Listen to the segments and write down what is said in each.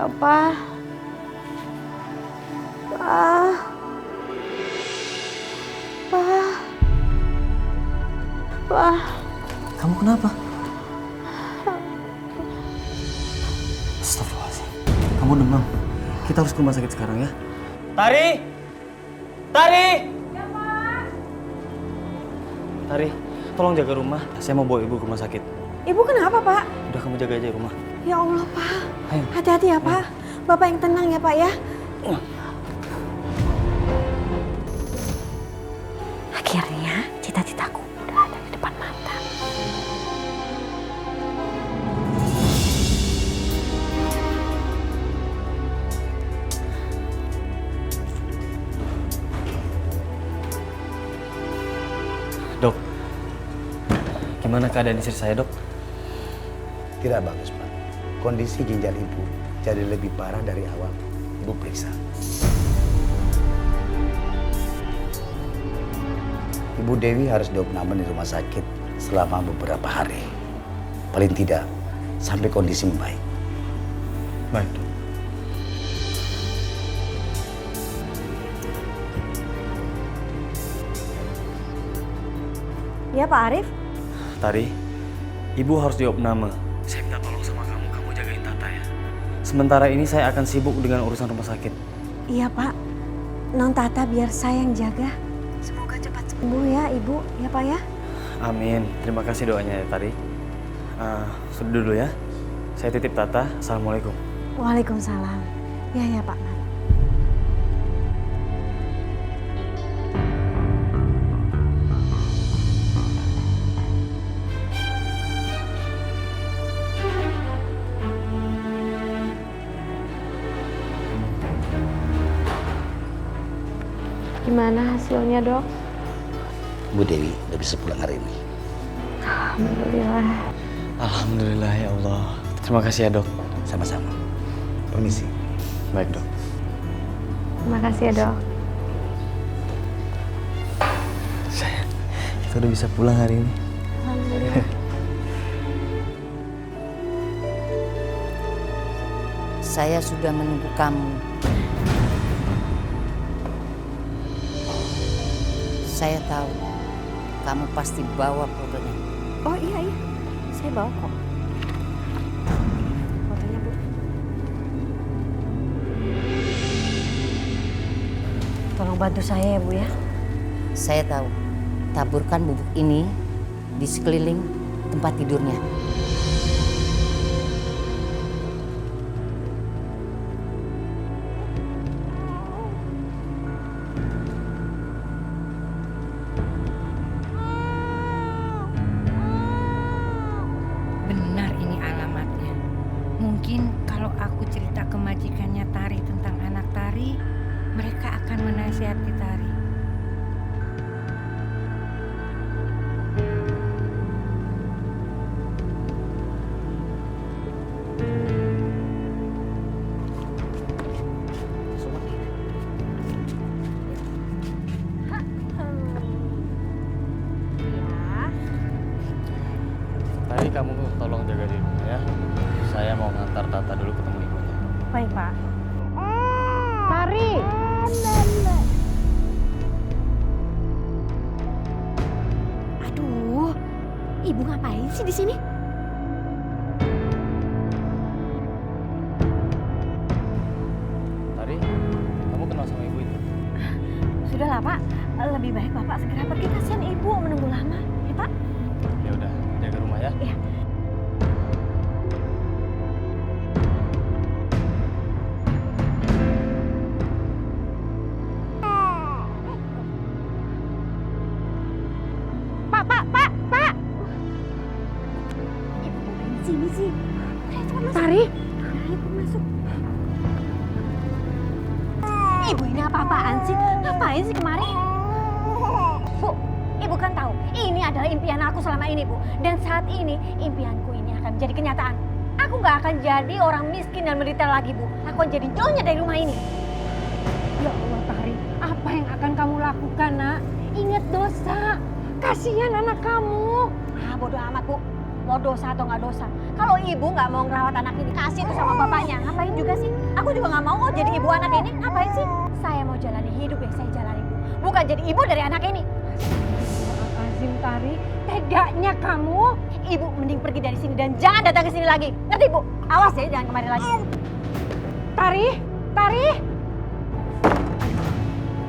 Papa. Pa. Pa. Pa. Kamu kenapa? Astagfirullahaladzim. Kamu demam. Kita harus ke rumah sakit sekarang ya. Tari! Tari! Ya, Pak. Tari, tolong jaga rumah. Saya mau bawa ibu ke rumah sakit. Ibu kenapa, Pak? Udah kamu jaga aja rumah. Ya Allah, Pak. Ayo. Hati-hati ya, Pak. Bapak yang tenang ya, Pak ya. Akhirnya cita-citaku udah ada di depan mata. Dok, gimana keadaan istri saya, Dok? Tidak bagus, Pak. Kondisi ginjal ibu jadi lebih parah dari awal ibu periksa. Ibu Dewi harus diopname di rumah sakit selama beberapa hari. Paling tidak sampai kondisi membaik. Baik, Dok. Ya, Pak Arif. Tari, ibu harus diopname. Saya minta tolong sama kamu jagain Tata ya. Sementara ini saya akan sibuk dengan urusan rumah sakit. Iya, Pak. Non Tata biar saya yang jaga. Semoga cepat sembuh ya, Ibu. Ya, Pak ya. Amin. Terima kasih doanya ya, Tari. Sudah dulu ya. Saya titip Tata. Assalamualaikum. Waalaikumsalam. Ya, Pak. Gimana hasilnya, Dok? Bu Dewi udah bisa pulang hari ini. Alhamdulillah. Alhamdulillah ya Allah. Terima kasih ya, Dok. Sama-sama. Permisi. Baik, Dok. Terima kasih ya, Dok. Sayang, kita udah bisa pulang hari ini. Alhamdulillah. Saya sudah menunggu kamu. Saya tahu kamu pasti bawa fotonya. Oh iya, saya bawa kok. Fotonya, Bu. Tolong bantu saya ya, Bu ya. Saya tahu. Taburkan bubuk ini di sekeliling tempat tidurnya. Benar ini alamatnya. Mungkin kalau aku cerita ke majikannya Tari tentang anak Tari, mereka akan menasihati Tari. Tadi kamu tolong jaga di rumah ya. Saya mau ngantar Tata dulu ketemu ibunya. Baik, Pak. Tari. Aduh, Ibu ngapain sih di sini? Tari, kamu kenal sama ibu itu? Sudahlah, Pak. Lebih baik Bapak segera pergi, kasihan Ibu menunggu lama. Ya, Pak? Ya udah, jaga rumah ya. Iya. Pak! Ibu ngapain di sini sih? Udah, cepat masuk. Tari? Ayo, Ibu masuk. Ibu ini apa-apaan sih? Ngapain sih kemari? Bu, Ibu kan tahu, ini adalah impian aku selama ini, Bu. Dan saat ini, impianku ini akan menjadi kenyataan. Aku nggak akan jadi orang miskin dan menderita lagi, Bu. Aku akan jadi nyonya dari rumah ini. Ya Allah, Tari, apa yang akan kamu lakukan, Nak? Ingat dosa. Kasihan anak kamu. Ah, bodoh amat, Bu. mau dosa atau nggak dosa. Kalau ibu nggak mau ngerawat anak ini, kasih itu sama bapaknya. Ngapain juga sih? Aku juga nggak mau kok jadi ibu anak ini. Ngapain sih? Saya mau jalani hidup yang saya jalani, Bu. Bukan jadi ibu dari anak ini. Azim Tari, tegaknya kamu. Ibu mending pergi dari sini dan jangan datang ke sini lagi. Ngerti, Bu? Awas ya, jangan kemari lagi. Tari, Tari.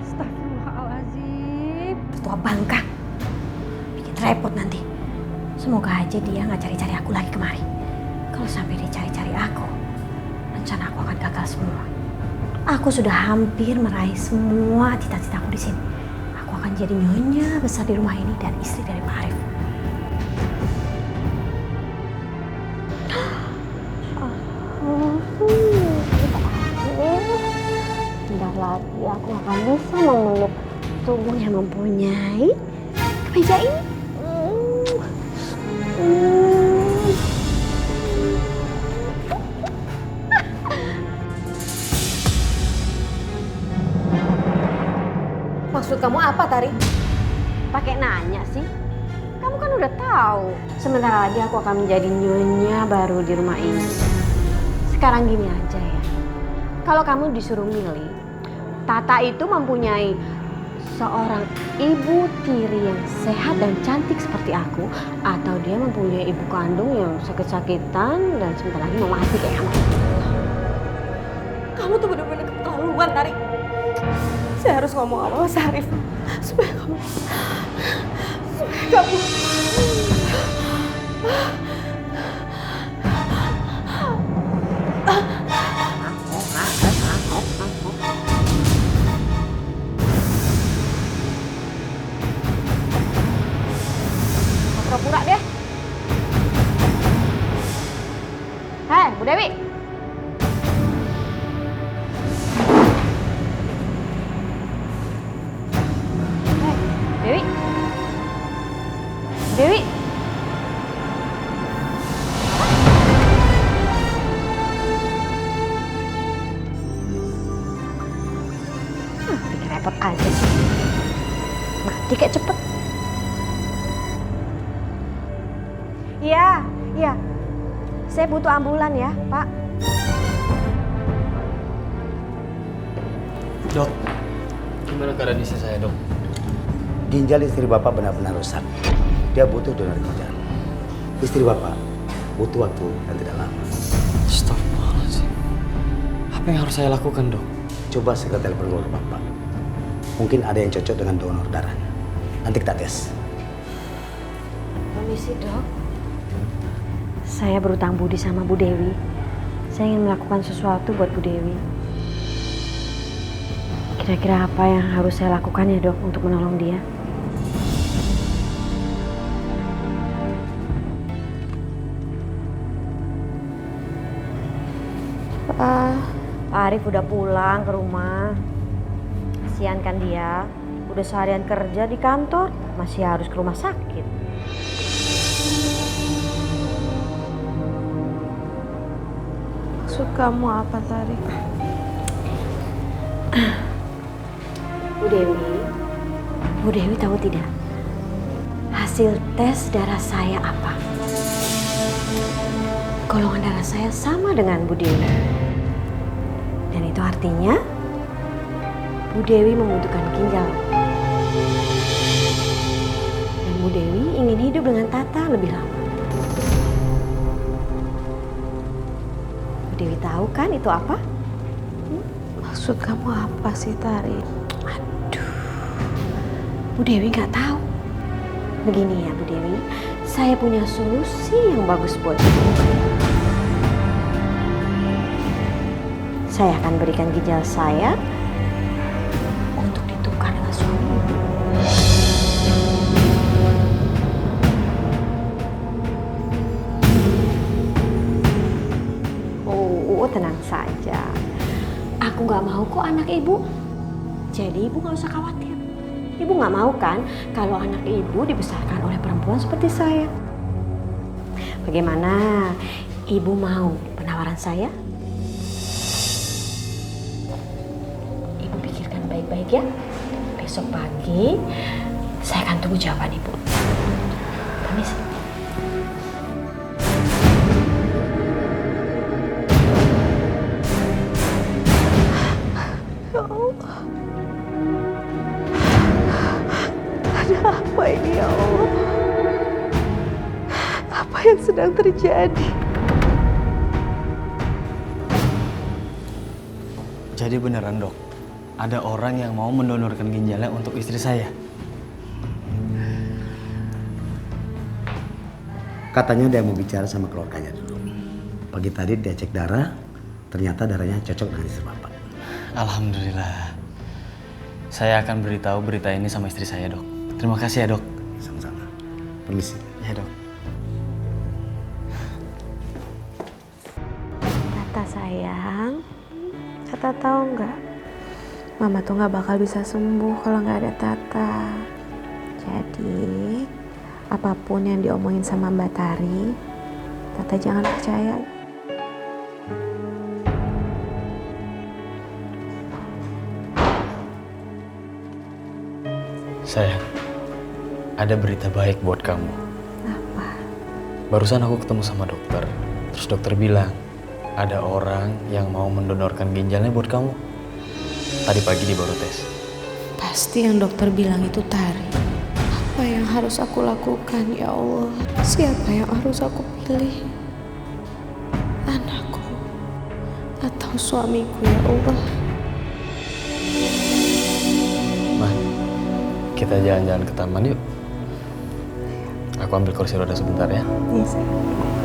Astagfirullahaladzim. Tua bangka. Bikin repot nanti. Semoga aja dia nggak cari-cari aku lagi kemari. Kalau sampai dia cari-cari aku, rencana aku akan gagal semua. Aku sudah hampir meraih semua cita-citaku di sini. Aku akan jadi nyonya besar di rumah ini dan istri dari Pak Arif. Bentar lagi aku akan bisa memeluk tubuh yang mempunyai kemeja ini. Maksud kamu apa, Tari? Pakai nanya sih? Kamu kan udah tahu. Sebentar lagi aku akan menjadi nyonya baru di rumah ini. Sekarang gini aja ya. Kalau kamu disuruh milih, Tata itu mempunyai seorang ibu tiri yang sehat dan cantik seperti aku, atau dia mempunyai ibu kandung yang sakit-sakitan dan sebentar lagi mau mati kayak kamu. Kamu tuh bener-bener keterlaluan, Tari. Saya harus ngomong sama Mas Arif supaya kamu pura-pura deh. Hei, Bu Dewi. Dewi. Dewi. Bikin repot aja sih. Mati kayak cepet. Iya, iya. Saya butuh ambulan ya, Pak. Dok, gimana keadaan istri saya, Dok? Ginjal istri Bapak benar-benar rusak. Dia butuh donor ginjal. Istri Bapak butuh waktu yang tidak lama. Astagfirullahaladzim. Apa yang harus saya lakukan, Dok? Coba segera telepon keluarga Bapak. Mungkin ada yang cocok dengan donor darahnya. Nanti kita tes. Permisi, Dok. Saya berutang budi sama Bu Dewi. Saya ingin melakukan sesuatu buat Bu Dewi. Kira-kira apa yang harus saya lakukan ya, Dok, untuk menolong dia? Pak Arif udah pulang ke rumah. Kasihan kan dia, udah seharian kerja di kantor, masih harus ke rumah sakit. Maksud kamu apa, Tari? Bu Dewi tahu tidak? Hasil tes darah saya apa? Golongan darah saya sama dengan Bu Dewi. Dan itu artinya Bu Dewi membutuhkan ginjal. Dan Bu Dewi ingin hidup dengan Tata lebih lama. Bu Dewi tahu kan itu apa? Maksud kamu apa sih, Tari? Aduh, Bu Dewi nggak tahu. Begini ya, Bu Dewi, saya punya solusi yang bagus buat ibu. Saya akan berikan ginjal saya untuk ditukar dengan suami ibu. Oh, tenang saja. Aku nggak mau kok anak ibu. Jadi ibu nggak usah khawatir. Ibu nggak mau kan kalau anak ibu dibesarkan oleh perempuan seperti saya. Bagaimana? Ibu mau penawaran saya? Ibu pikirkan baik-baik ya. Besok pagi saya akan tunggu jawaban ibu. Permisi. yang sedang terjadi. Jadi beneran dok, ada orang yang mau mendonorkan ginjalnya untuk istri saya. Katanya dia mau bicara sama keluarganya dulu. Pagi tadi dia cek darah, ternyata darahnya cocok dengan istri Bapak. Alhamdulillah. Saya akan beritahu berita ini sama istri saya dok. Terima kasih ya dok. Sama-sama. Permisi. Ya dok. Tata sayang, Tata tahu nggak? Mama tuh nggak bakal bisa sembuh kalau nggak ada Tata. Jadi, apapun yang diomongin sama Mbak Tari, Tata jangan percaya. Sayang, ada berita baik buat kamu. Apa? Barusan aku ketemu sama dokter. Terus dokter bilang, ada orang yang mau mendonorkan ginjalnya buat kamu. Tadi pagi dia baru tes. Pasti yang dokter bilang itu Tari. Apa yang harus aku lakukan, ya Allah? Siapa yang harus aku pilih? Anakku atau suamiku, ya Allah? Ma, kita jalan-jalan ke taman yuk. Aku ambil kursi roda sebentar ya. Iya, sayang.